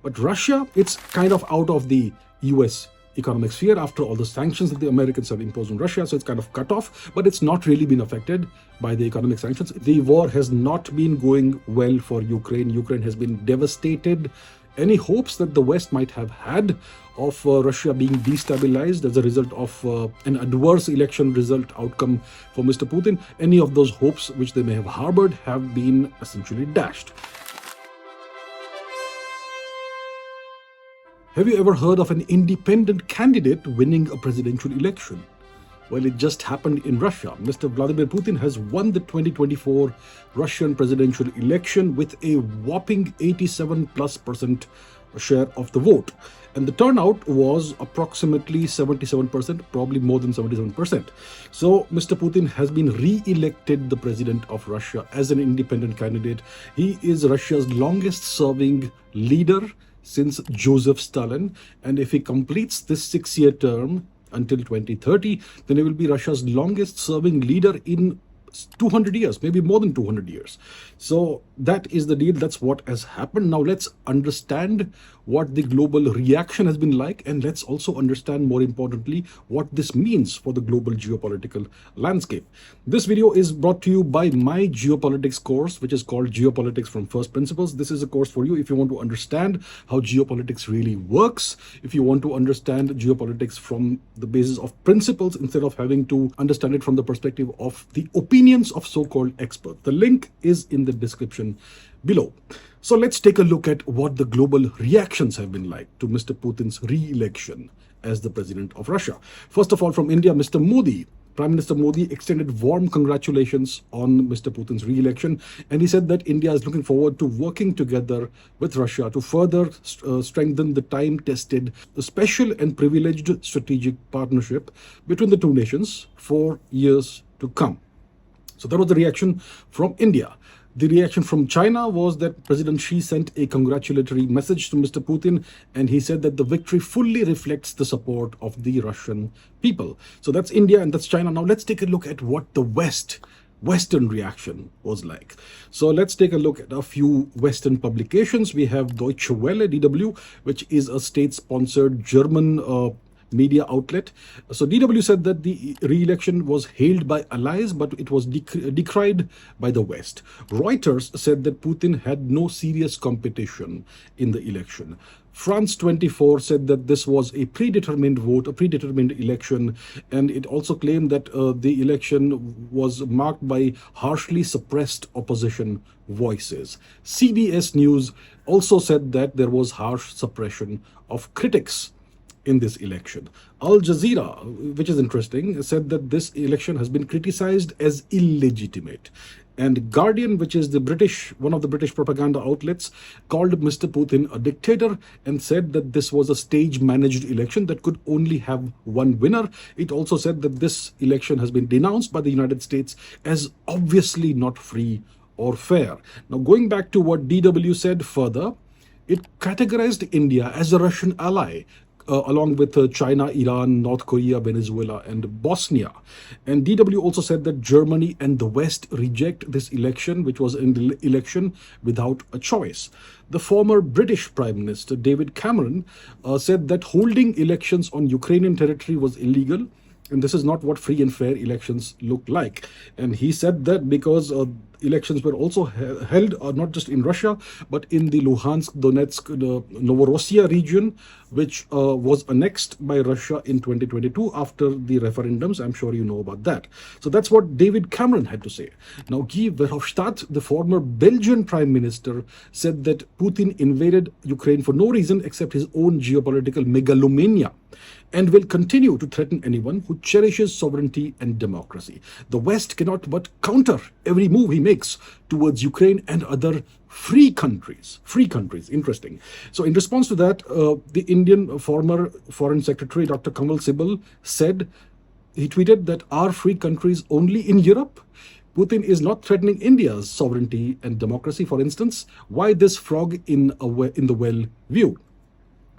But Russia, it's kind of out of the US economic sphere after all the sanctions that the Americans have imposed on Russia. So it's kind of cut off, but it's not really been affected by the economic sanctions. The war has not been going well for Ukraine. Ukraine has been devastated. Any hopes that the West might have had of Russia being destabilized as a result of an adverse election result outcome for Mr. Putin, any of those hopes which they may have harbored have been essentially dashed. Have you ever heard of an independent candidate winning a presidential election? Well, it just happened in Russia. Mr. Vladimir Putin has won the 2024 Russian presidential election with a whopping 87+% share of the vote. And the turnout was approximately 77%, probably more than 77%. So Mr. Putin has been re-elected the president of Russia as an independent candidate. He is Russia's longest serving leader since Joseph Stalin. And if he completes this 6-year term until 2030, then he will be Russia's longest serving leader in 200 years, maybe more than 200 years. So that is the deal. That's what has happened. Now let's understand what the global reaction has been like, and let's also understand, more importantly, what this means for the global geopolitical landscape. This video is brought to you by my geopolitics course, which is called Geopolitics from First Principles. This is a course for you if you want to understand how geopolitics really works, if you want to understand geopolitics from the basis of principles instead of having to understand it from the perspective of the opinions of so-called experts. The link is in the description below. So let's take a look at what the global reactions have been like to Mr. Putin's re-election as the president of Russia. First of all, from India, Mr. Modi, Prime Minister Modi extended warm congratulations on Mr. Putin's re-election, and he said that India is looking forward to working together with Russia to further strengthen the time-tested, special and privileged strategic partnership between the two nations for years to come. So that was the reaction from India. The reaction from China was that President Xi sent a congratulatory message to Mr. Putin, and he said that the victory fully reflects the support of the Russian people. So that's India and that's China. Now let's take a look at what the Western reaction was like. So let's take a look at a few Western publications. We have Deutsche Welle, DW, which is a state-sponsored German media outlet. So DW said that the re-election was hailed by allies, but it was decried by the West. Reuters said that Putin had no serious competition in the election. France 24 said that this was a predetermined vote, a predetermined election, and it also claimed that the election was marked by harshly suppressed opposition voices. CBS News also said that there was harsh suppression of critics in this election. Al Jazeera, which is interesting, said that this election has been criticized as illegitimate. And Guardian, which is one of the British propaganda outlets, called Mr. Putin a dictator and said that this was a stage-managed election that could only have one winner. It also said that this election has been denounced by the United States as obviously not free or fair. Now, going back to what DW said further, it categorized India as a Russian ally, along with China, Iran, North Korea, Venezuela, and Bosnia. And DW also said that Germany and the West reject this election, which was an election without a choice. The former British Prime Minister, David Cameron, said that holding elections on Ukrainian territory was illegal, and this is not what free and fair elections look like. And he said that because elections were also held not just in Russia, but in the Luhansk, Donetsk, Novorossiya region, which was annexed by Russia in 2022 after the referendums. I'm sure you know about that. So that's what David Cameron had to say. Now, Guy Verhofstadt, the former Belgian Prime Minister, said that Putin invaded Ukraine for no reason except his own geopolitical megalomania, and will continue to threaten anyone who cherishes sovereignty and democracy. The West cannot but counter every move he makes towards Ukraine and other free countries. Free countries, interesting. So in response to that, the Indian former Foreign Secretary, Dr. Kamal Sibal, said, he tweeted that are free countries only in Europe? Putin is not threatening India's sovereignty and democracy, for instance. Why this frog in the well view?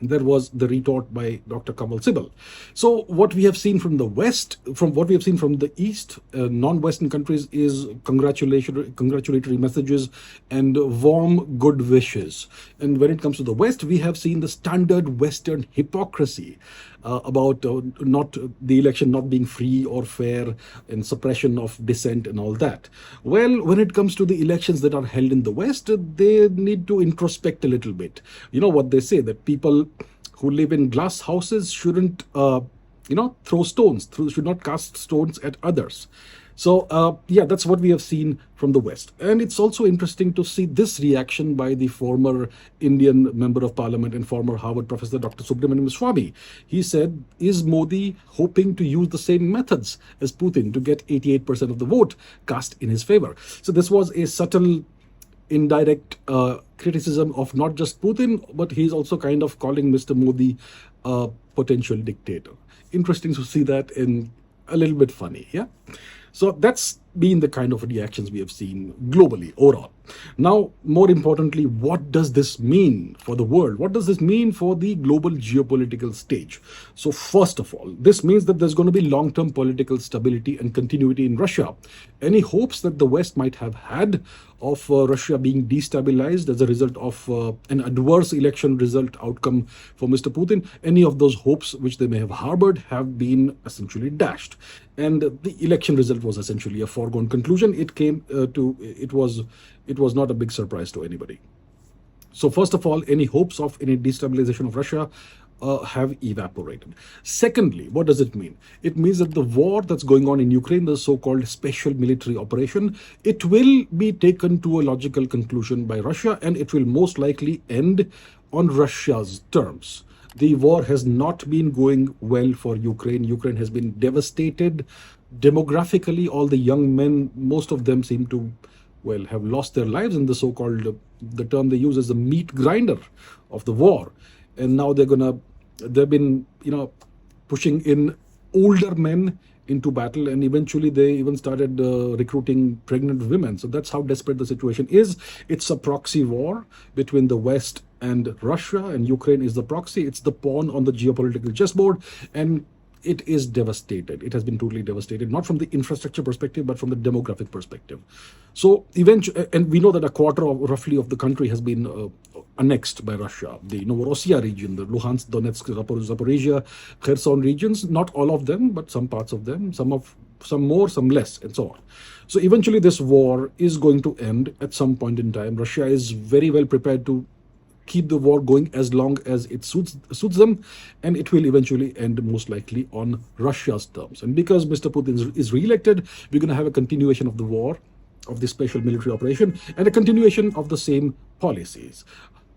There was the retort by Dr. Kamal Sibal. So what we have seen from the West, from what we have seen from the East, non-Western countries, is congratulatory messages and warm good wishes. And when it comes to the West, we have seen the standard Western hypocrisy about not the election not being free or fair, and suppression of dissent and all that. Well, when it comes to the elections that are held in the West, they need to introspect a little bit. You know what they say, that people who live in glass houses shouldn't throw stones, should not cast stones at others. So yeah, that's what we have seen from the West. And it's also interesting to see this reaction by the former Indian member of parliament and former Harvard professor Dr. Subramanian Swamy. He said, is Modi hoping to use the same methods as Putin to get 88% of the vote cast in his favor? So this was a subtle, indirect criticism of not just Putin, but he's also kind of calling Mr. Modi a potential dictator. Interesting to see that, and a little bit funny, yeah? So that's been the kind of reactions we have seen globally overall. Now, more importantly, what does this mean for the world? What does this mean for the global geopolitical stage? So first of all, this means that there's going to be long-term political stability and continuity in Russia. Any hopes that the West might have had of Russia being destabilized as a result of an adverse election result outcome for Mr. Putin, any of those hopes which they may have harbored have been essentially dashed. And the election result was essentially a foregone conclusion. It was not a big surprise to anybody. So first of all, any hopes of any destabilization of Russia have evaporated. Secondly, what does it mean? It means that the war that's going on in Ukraine, the so-called special military operation, it will be taken to a logical conclusion by Russia, and it will most likely end on Russia's terms. The war has not been going well for Ukraine. Ukraine has been devastated. Demographically, all the young men, most of them seem to, well, have lost their lives in the so-called, the term they use is the meat grinder of the war. And now they've been, pushing in older men into battle, and eventually they even started recruiting pregnant women. So that's how desperate the situation is. It's a proxy war between the West and Russia, and Ukraine is the proxy. It's the pawn on the geopolitical chessboard, and it is devastated. It has been totally devastated, not from the infrastructure perspective, but from the demographic perspective. So eventually, and we know that a quarter roughly of the country has been annexed by Russia. The Novorossiya region, the Luhansk, Donetsk, Zaporizhia, Kherson regions, not all of them, but some parts of them, some more, some less, and so on. So eventually this war is going to end at some point in time. Russia is very well prepared to keep the war going as long as it suits them, and it will eventually end most likely on Russia's terms. And because Mr. Putin is re-elected, we're going to have a continuation of the war, of the special military operation, and a continuation of the same policies.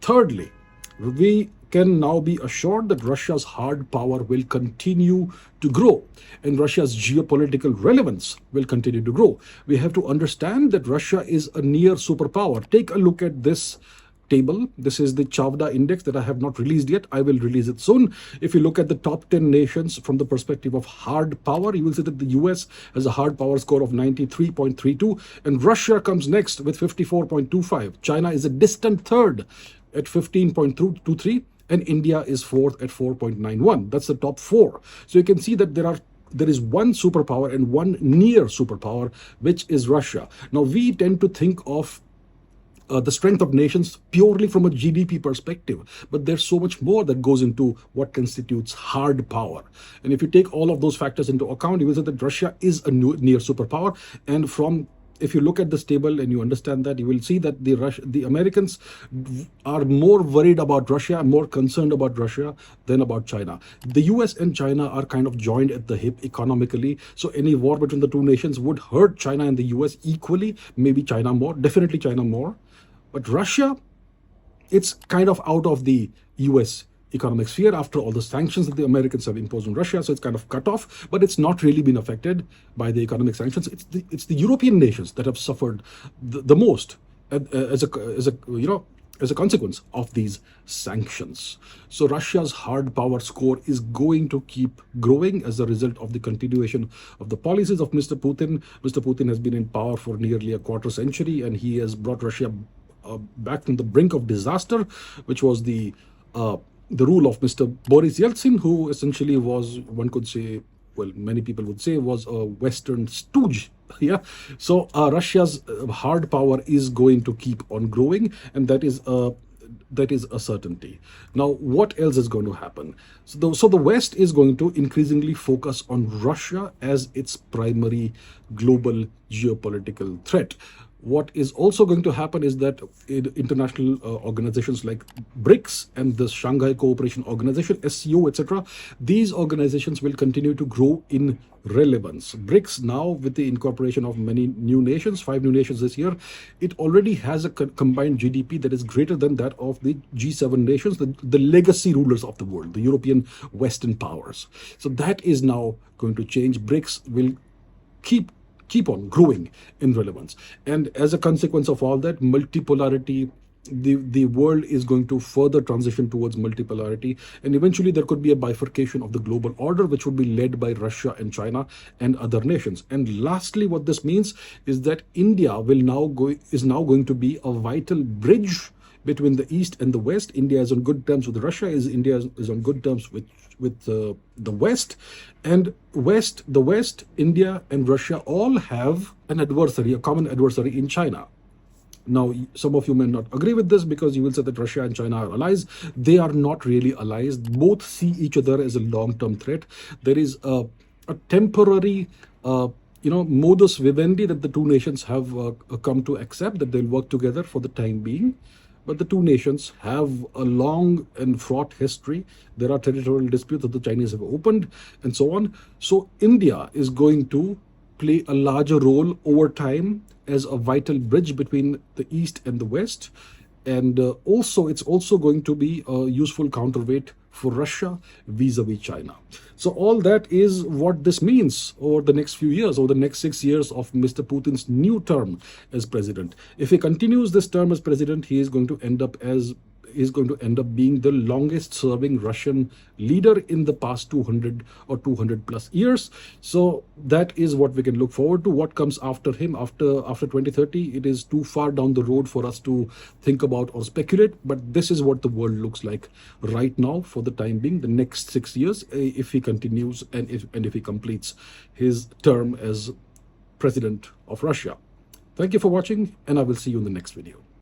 Thirdly, we can now be assured that Russia's hard power will continue to grow, and Russia's geopolitical relevance will continue to grow. We have to understand that Russia is a near superpower. Take a look at this table. This is the Chavda index that I have not released yet. I will release it soon. If you look at the top 10 nations from the perspective of hard power, you will see that the US has a hard power score of 93.32, and Russia comes next with 54.25. China is a distant third at 15.23, and India is fourth at 4.91. That's the top four. So you can see that there is one superpower and one near superpower, which is Russia. Now, we tend to think of the strength of nations purely from a GDP perspective, but there's so much more that goes into what constitutes hard power. And if you take all of those factors into account, you will see that Russia is a near superpower. And if you look at this table and you understand that, you will see that the Americans are more worried about Russia, more concerned about Russia than about China. The US and China are kind of joined at the hip economically. So any war between the two nations would hurt China and the US equally, maybe China more, definitely China more. But Russia, it's kind of out of the US economic sphere after all the sanctions that the Americans have imposed on Russia. So it's kind of cut off, but it's not really been affected by the economic sanctions. It's the European nations that have suffered the most as a consequence of these sanctions. So Russia's hard power score is going to keep growing as a result of the continuation of the policies of Mr. Putin. Mr. Putin has been in power for nearly a quarter century, and he has brought Russia back from the brink of disaster, which was the the rule of Mr. Boris Yeltsin, who essentially was, one could say, well, many people would say, was a Western stooge. Yeah. So Russia's hard power is going to keep on growing, and that is a certainty. Now, what else is going to happen? So the West is going to increasingly focus on Russia as its primary global geopolitical threat. What is also going to happen is that international organizations like BRICS and the Shanghai Cooperation Organization, SCO, etc., these organizations will continue to grow in relevance. BRICS now, with the incorporation of many new nations, 5 new nations this year, it already has a combined GDP that is greater than that of the G7 nations, the legacy rulers of the world, the European Western powers. So that is now going to change. BRICS will keep on growing in relevance. And as a consequence of all that, multipolarity, the world is going to further transition towards multipolarity. And eventually there could be a bifurcation of the global order, which would be led by Russia and China and other nations. And lastly, what this means is that India is now going to be a vital bridge between the East and the West. India is on good terms with Russia. India is on good terms with the West. And the West, India and Russia all have an adversary, a common adversary in China. Now, some of you may not agree with this because you will say that Russia and China are allies. They are not really allies. Both see each other as a long-term threat. There is a temporary modus vivendi that the two nations have come to accept, that they'll work together for the time being. But the two nations have a long and fraught history. There are territorial disputes that the Chinese have opened and so on. So India is going to play a larger role over time as a vital bridge between the East and the West. And it's also going to be a useful counterweight for Russia vis-a-vis China. So all that is what this means over the next few years, over the next 6 years of Mr. Putin's new term as president. If he continues this term as president, he is going to end up being the longest serving Russian leader in the past 200 or 200 plus years. So that is what we can look forward to. What comes after him, after 2030, it is too far down the road for us to think about or speculate. But this is what the world looks like right now for the time being, the next 6 years, if he continues and if he completes his term as president of Russia. Thank you for watching, and I will see you in the next video.